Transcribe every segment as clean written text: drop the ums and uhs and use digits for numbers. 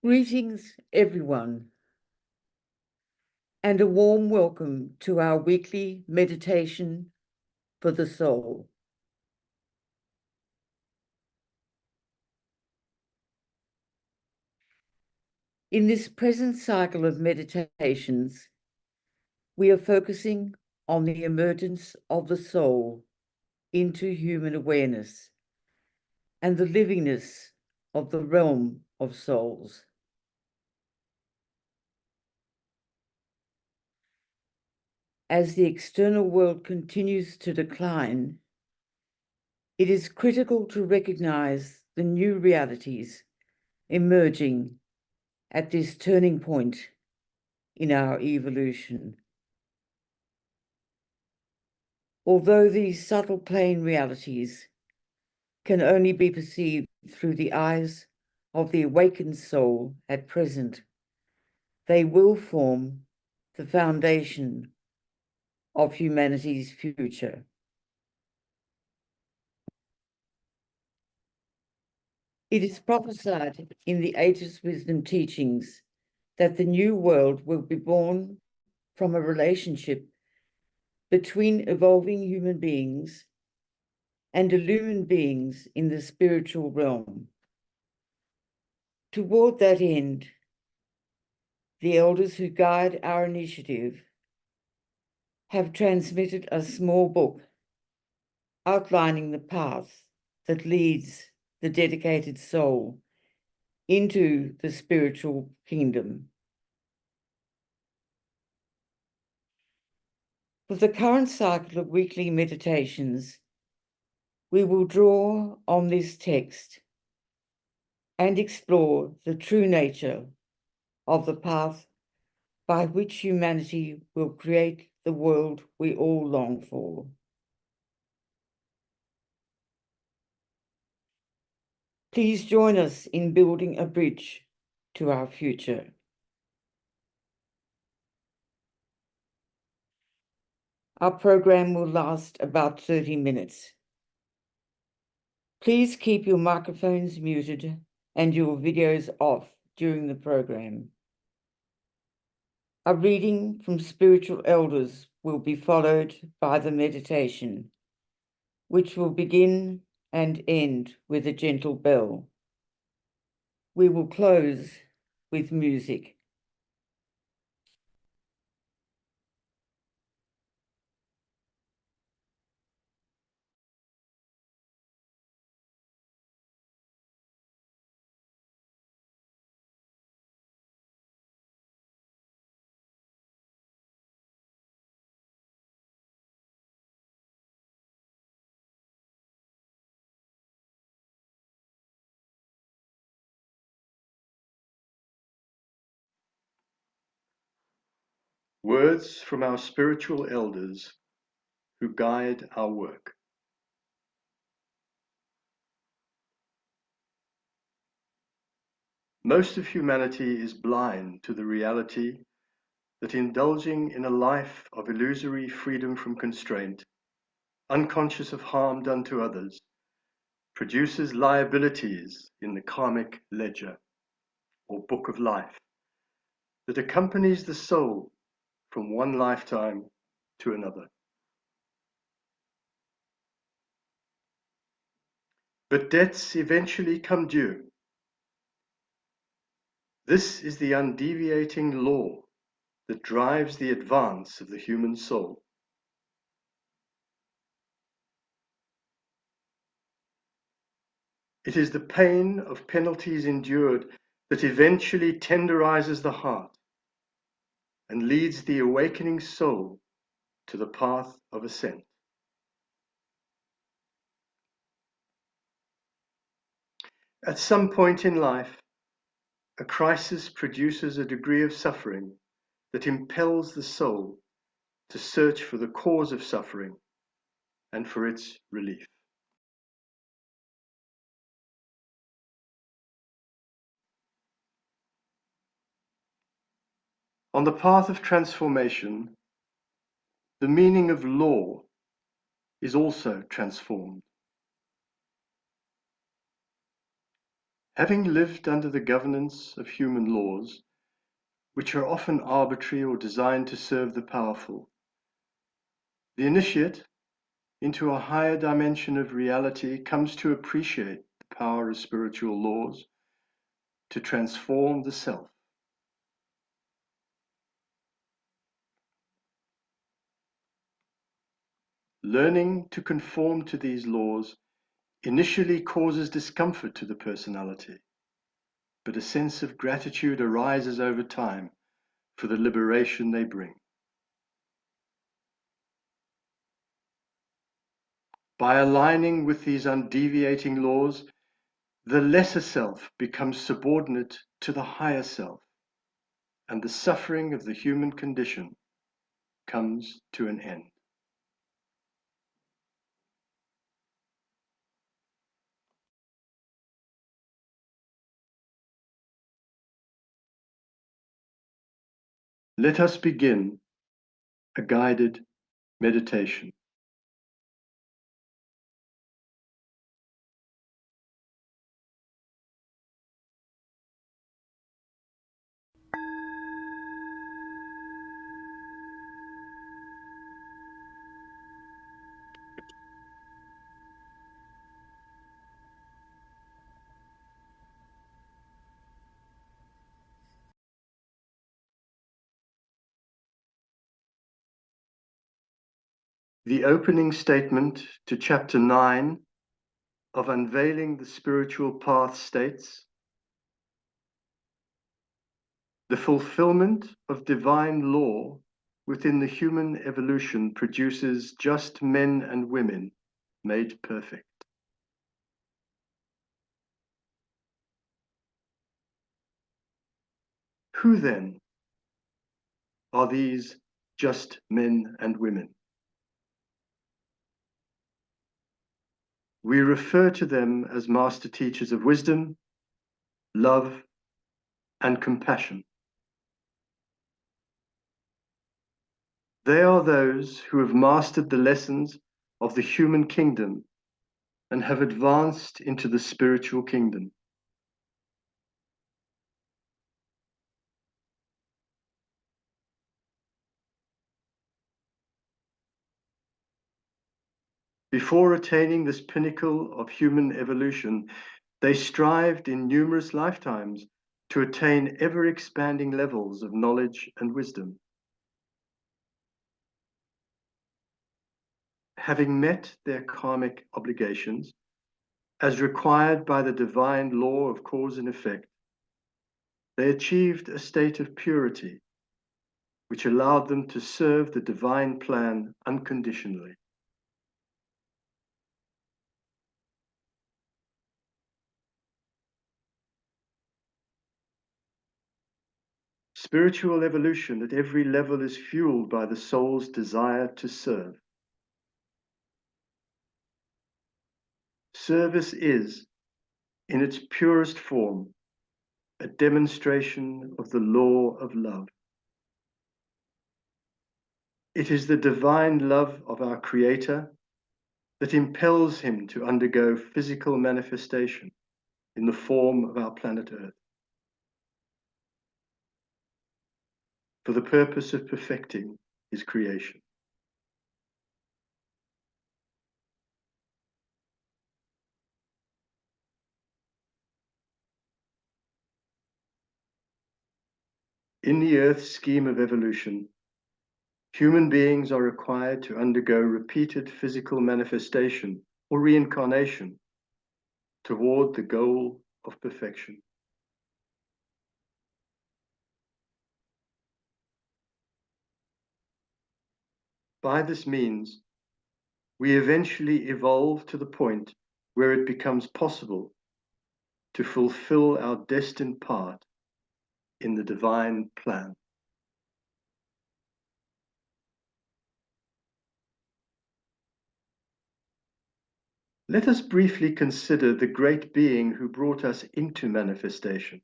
Greetings, everyone, and a warm welcome to our weekly meditation for the soul. In this present cycle of meditations, we are focusing on the emergence of the soul into human awareness and the livingness of the realm of souls. As the external world continues to decline, it is critical to recognize the new realities emerging at this turning point in our evolution. Although these subtle plane realities can only be perceived through the eyes of the awakened soul at present, they will form the foundation of humanity's future. It is prophesied in the Ageless Wisdom teachings that the new world will be born from a relationship between evolving human beings and illumined beings in the spiritual realm. Toward that end, the elders who guide our initiative have transmitted a small book outlining the path that leads the dedicated soul into the spiritual kingdom. For the current cycle of weekly meditations, we will draw on this text and explore the true nature of the path by which humanity will create the world we all long for. Please join us in building a bridge to our future. Our program will last about 30 minutes. Please keep your microphones muted and your videos off during the program. A reading from spiritual elders will be followed by the meditation, which will begin and end with a gentle bell. We will close with music. Words from our spiritual elders who guide our work. Most of humanity is blind to the reality that indulging in a life of illusory freedom from constraint, unconscious of harm done to others, produces liabilities in the karmic ledger, or book of life, that accompanies the soul from one lifetime to another. But debts eventually come due. This is the undeviating law that drives the advance of the human soul. It is the pain of penalties endured that eventually tenderizes the heart and leads the awakening soul to the path of ascent. At some point in life, a crisis produces a degree of suffering that impels the soul to search for the cause of suffering and for its relief. On the path of transformation, the meaning of law is also transformed. Having lived under the governance of human laws, which are often arbitrary or designed to serve the powerful, the initiate into a higher dimension of reality comes to appreciate the power of spiritual laws to transform the self. Learning to conform to these laws initially causes discomfort to the personality, but a sense of gratitude arises over time for the liberation they bring. By aligning with these undeviating laws, the lesser self becomes subordinate to the higher self, and the suffering of the human condition comes to an end. Let us begin a guided meditation. The opening statement to Chapter 9 of Unveiling the Spiritual Path states, "The fulfillment of divine law within the human evolution produces just men and women made perfect." Who then are these just men and women? We refer to them as master teachers of wisdom, love, and compassion. They are those who have mastered the lessons of the human kingdom and have advanced into the spiritual kingdom. Before attaining this pinnacle of human evolution, they strived in numerous lifetimes to attain ever-expanding levels of knowledge and wisdom. Having met their karmic obligations, as required by the divine law of cause and effect, they achieved a state of purity, which allowed them to serve the divine plan unconditionally. Spiritual evolution at every level is fueled by the soul's desire to serve. Service is, in its purest form, a demonstration of the law of love. It is the divine love of our Creator that impels him to undergo physical manifestation in the form of our planet Earth, for the purpose of perfecting his creation. In the Earth's scheme of evolution, human beings are required to undergo repeated physical manifestation or reincarnation toward the goal of perfection. By this means, we eventually evolve to the point where it becomes possible to fulfill our destined part in the divine plan. Let us briefly consider the great being who brought us into manifestation.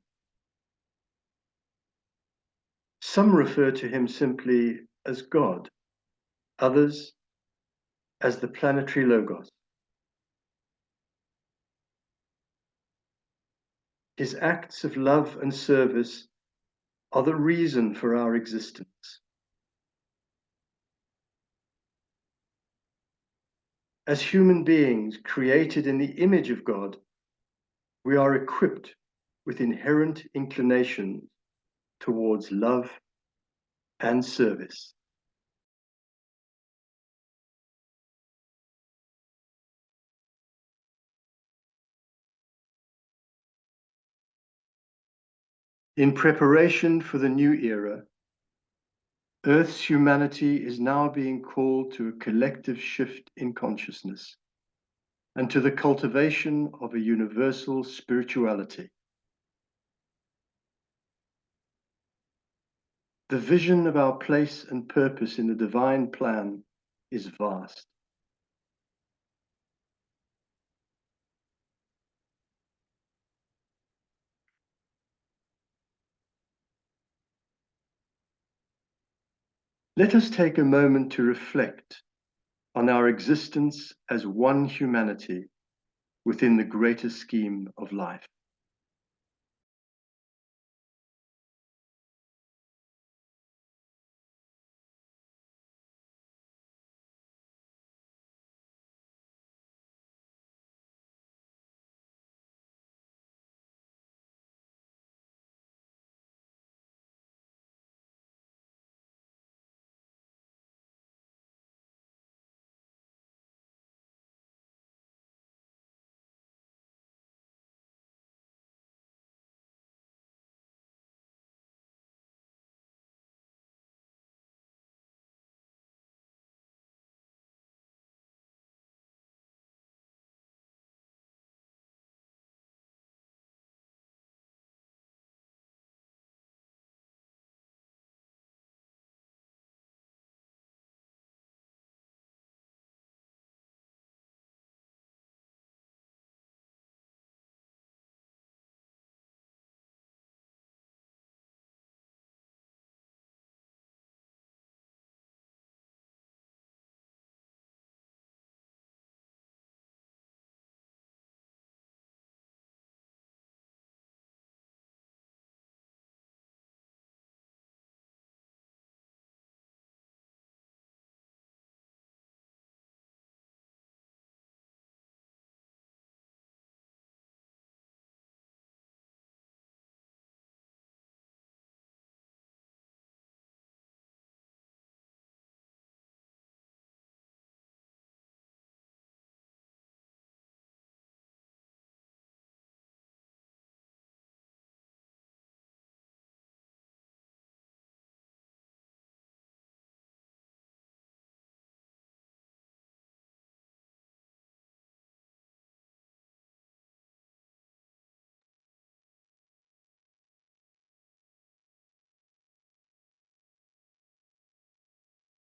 Some refer to him simply as God, others as the planetary Logos. His acts of love and service are the reason for our existence. As human beings created in the image of God, we are equipped with inherent inclinations towards love and service. In preparation for the new era, Earth's humanity is now being called to a collective shift in consciousness and to the cultivation of a universal spirituality. The vision of our place and purpose in the divine plan is vast. Let us take a moment to reflect on our existence as one humanity within the greater scheme of life.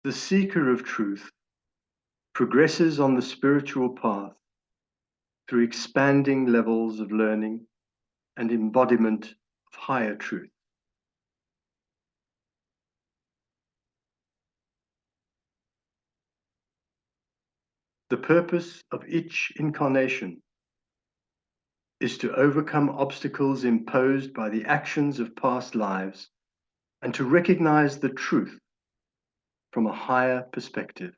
The seeker of truth progresses on the spiritual path through expanding levels of learning and embodiment of higher truth. The purpose of each incarnation is to overcome obstacles imposed by the actions of past lives and to recognize the truth from a higher perspective.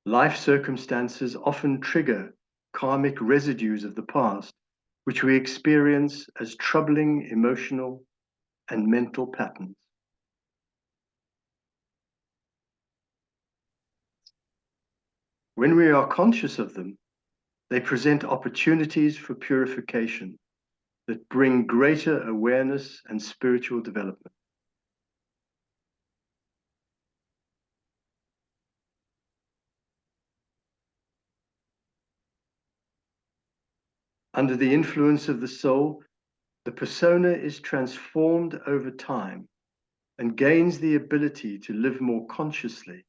Life circumstances often trigger karmic residues of the past, which we experience as troubling emotional and mental patterns. When we are conscious of them, they present opportunities for purification that bring greater awareness and spiritual development. Under the influence of the soul, the persona is transformed over time and gains the ability to live more consciously,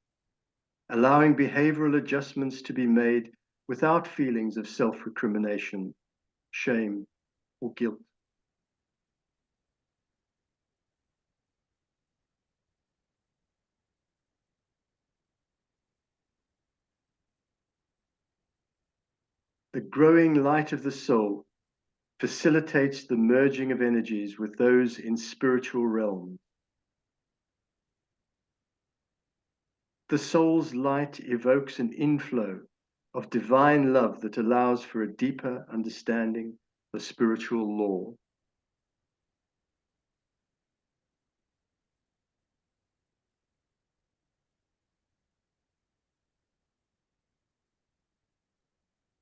allowing behavioral adjustments to be made without feelings of self-recrimination, shame, or guilt. The growing light of the soul facilitates the merging of energies with those in spiritual realms. The soul's light evokes an inflow of divine love that allows for a deeper understanding of spiritual law.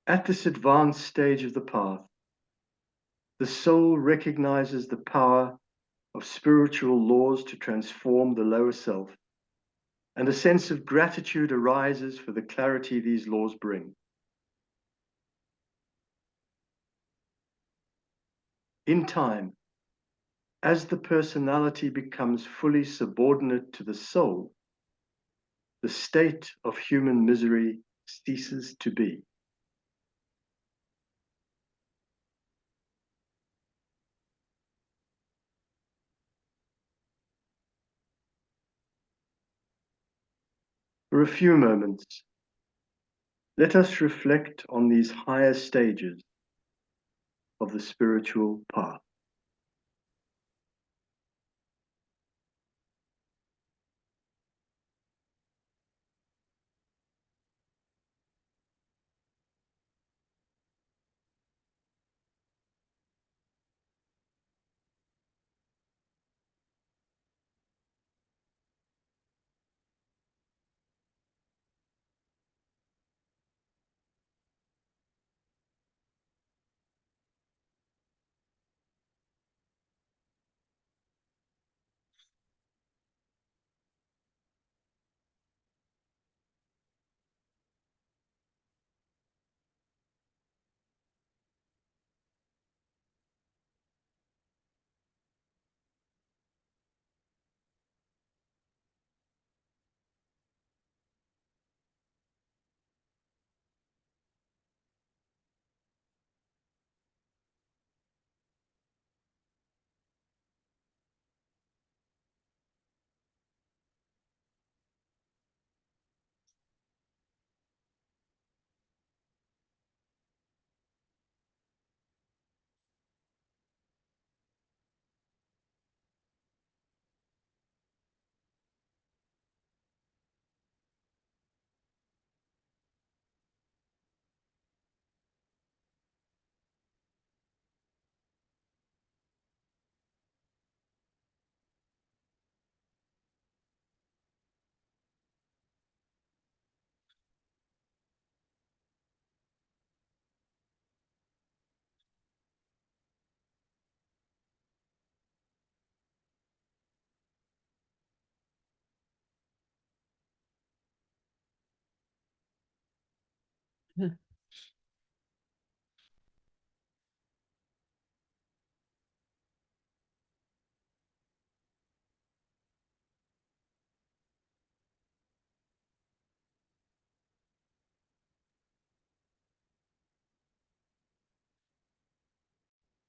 At this advanced stage of the path, the soul recognizes the power of spiritual laws to transform the lower self, and a sense of gratitude arises for the clarity these laws bring. In time, as the personality becomes fully subordinate to the soul, the state of human misery ceases to be. For a few moments, let us reflect on these higher stages of the spiritual path.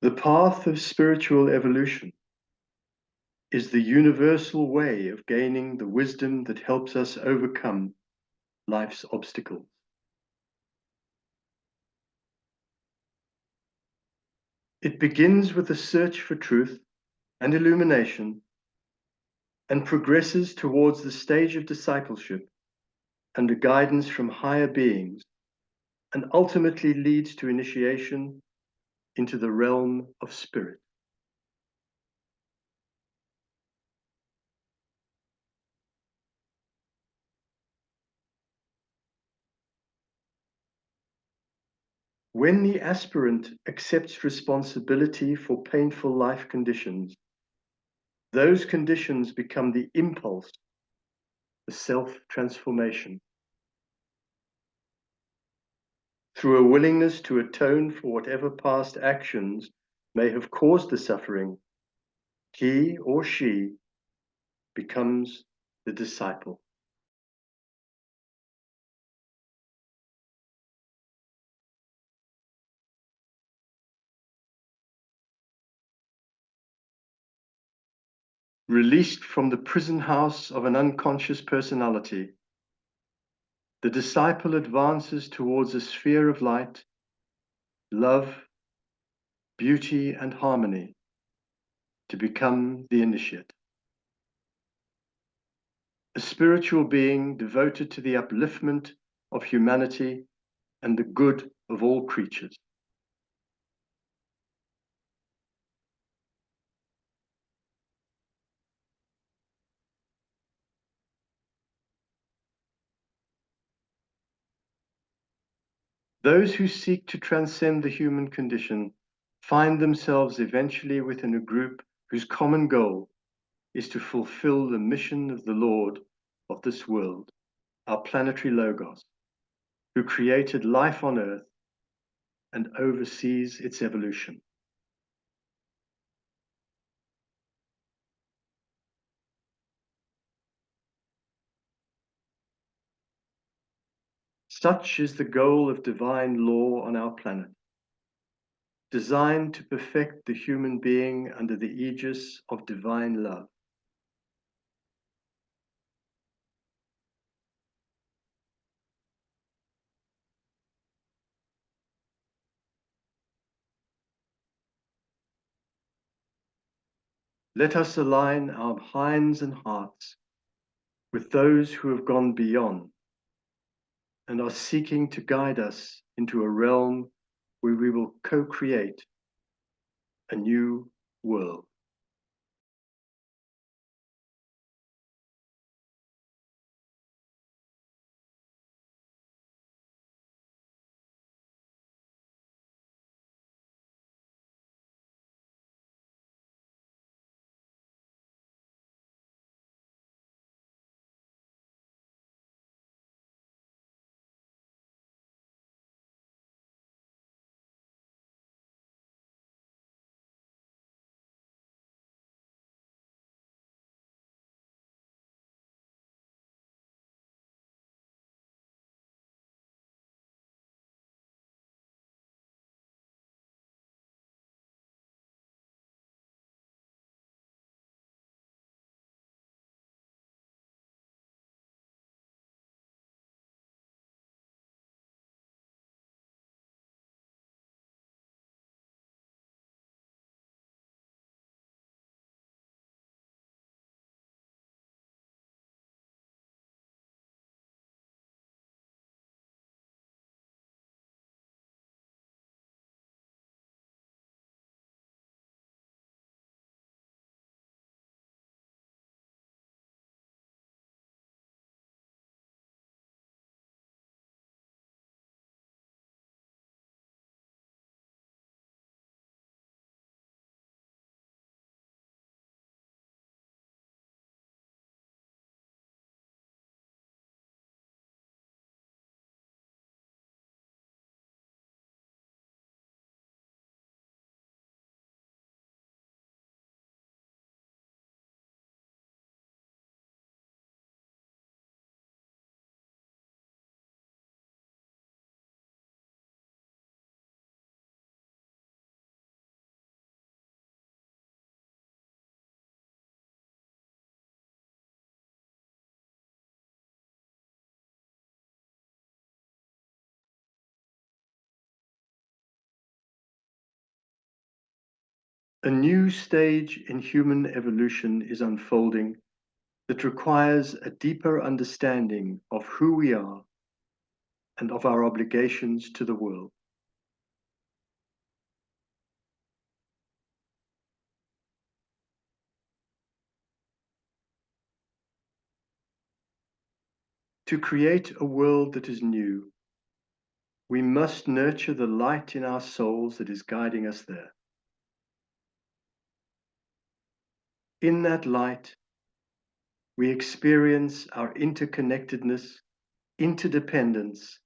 The path of spiritual evolution is the universal way of gaining the wisdom that helps us overcome life's obstacles. It begins with a search for truth and illumination and progresses towards the stage of discipleship under guidance from higher beings and ultimately leads to initiation into the realm of spirit. When the aspirant accepts responsibility for painful life conditions, those conditions become the impulse for self-transformation. Through a willingness to atone for whatever past actions may have caused the suffering, he or she becomes the disciple. Released from the prison house of an unconscious personality, the disciple advances towards a sphere of light love, beauty, and harmony to become the initiate. A spiritual being devoted to the upliftment of humanity and the good of all creatures. Those who seek to transcend the human condition find themselves eventually within a group whose common goal is to fulfill the mission of the Lord of this world, our planetary Logos, who created life on Earth and oversees its evolution. Such is the goal of divine law on our planet, designed to perfect the human being under the aegis of divine love. Let us align our minds and hearts with those who have gone beyond and are seeking to guide us into a realm where we will co-create a new world. A new stage in human evolution is unfolding that requires a deeper understanding of who we are and of our obligations to the world. To create a world that is new, we must nurture the light in our souls that is guiding us there. In that light, we experience our interconnectedness, interdependence,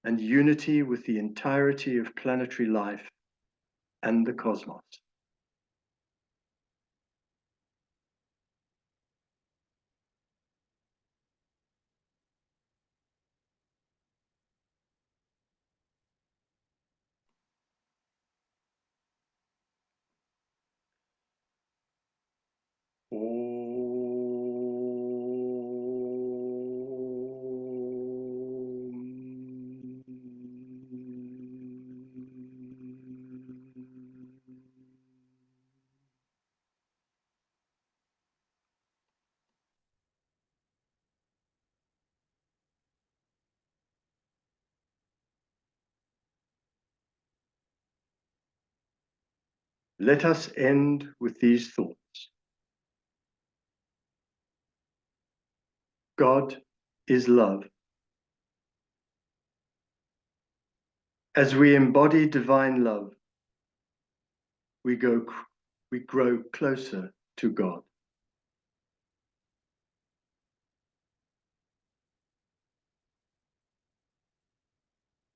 and unity with the entirety of planetary life and the cosmos. Let us end with these thoughts. God is love. As we embody divine love, we grow closer to God.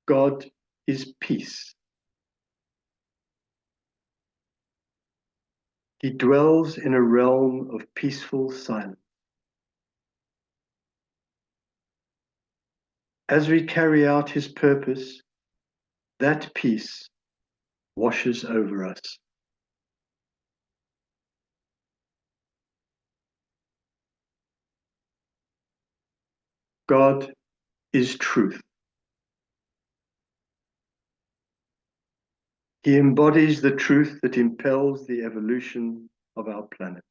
God is peace. He dwells in a realm of peaceful silence. As we carry out his purpose, that peace washes over us. God is truth. He embodies the truth that impels the evolution of our planet.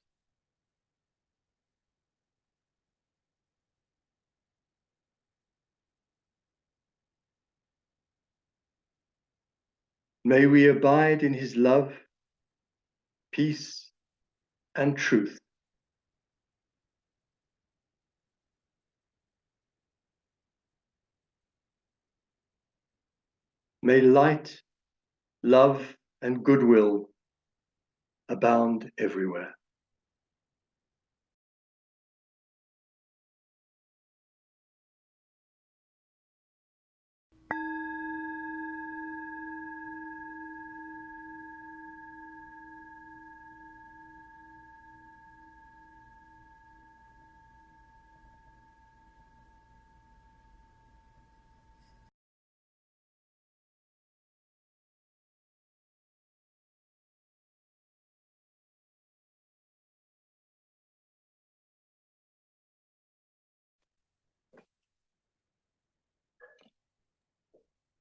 May we abide in his love, peace, and truth. May light, love, and goodwill abound everywhere.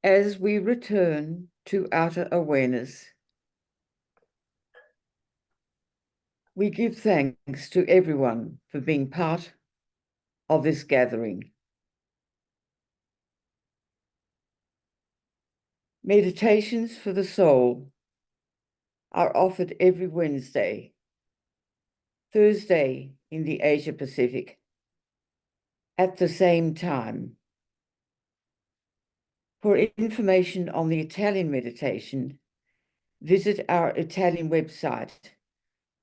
As we return to outer awareness, we give thanks to everyone for being part of this gathering. Meditations for the soul are offered every Wednesday, Thursday in the Asia Pacific, at the same time. For information on the Italian meditation, visit our Italian website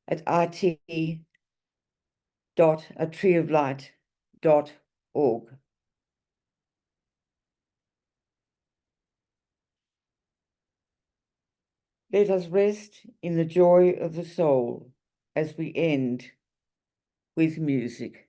at it.atreeoflight.org. Let us rest in the joy of the soul as we end with music.